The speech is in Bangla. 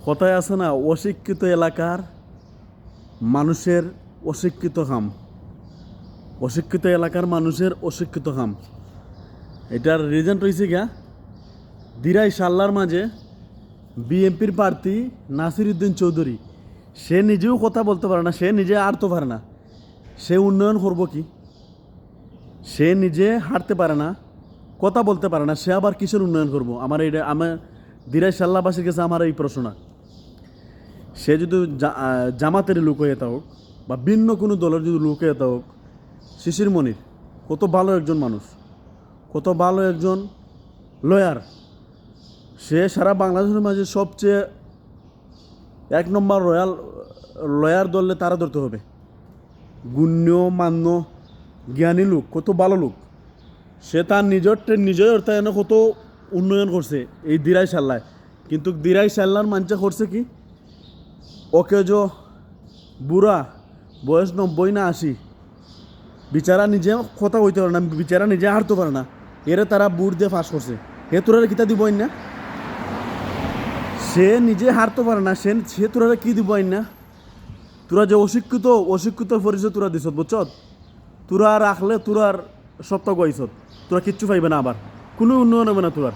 কথায় আছে না, অশিক্ষিত এলাকার মানুষের অশিক্ষিত কাম, অশিক্ষিত এলাকার মানুষের অশিক্ষিত কাম। এটার রিজন রয়েছে গা, দিরাই সাল্লার মাঝে বিএনপির প্রার্থী নাসির উদ্দিন চৌধুরী, সে নিজেও কথা বলতে পারে না, সে নিজে হাঁটতে পারে না, সে উন্নয়ন করবো কি? সে নিজে হাঁটতে পারে না, কথা বলতে পারে না, সে আবার কিসের উন্নয়ন করবো? আমার দিরাই সাল্লাবাসীর কাছে আমার এই প্রশ্ন। সে যদি জামাতের লোক হয়ে থাকুক বা ভিন্ন কোনো দলের যদি লোক হয়ে থাকুক, শিশির মনির কত ভালো একজন মানুষ, কত ভালো একজন লয়ার। সে সারা বাংলাদেশের মাঝে সবচেয়ে এক নম্বর লয়ার ধরলে তারা ধরতে হবে। গুণ্য মান্য জ্ঞানী লোক, কত ভালো লোক। সে তার নিজের অর্থায়নে কত উন্নয়ন করছে এই দিরাই সাল্লায়। কিন্তু দিরাই সাল্লার মানুষে করছে কি? ওকে যে বুড়া, বয়স 90 না 80, বিচারা নিজে কথা কইতে পারে না, বিচারা নিজে হারতে পারে না, এরে তারা বুট দিয়ে ফাঁস করছে। হে তোরা কিতা দিব না? সে নিজে হারতে পারে না, সে তোরা কি দিব না? তোরা যে অশিক্ষিত পরিচয় তোরা দিছত, বুঝছ? তোরা রাখলে তোরার সপ্তাহ গাইছত, তোরা কিচ্ছু পাইবে না, আবার কোনো উন্নয়ন হবে না তোরার।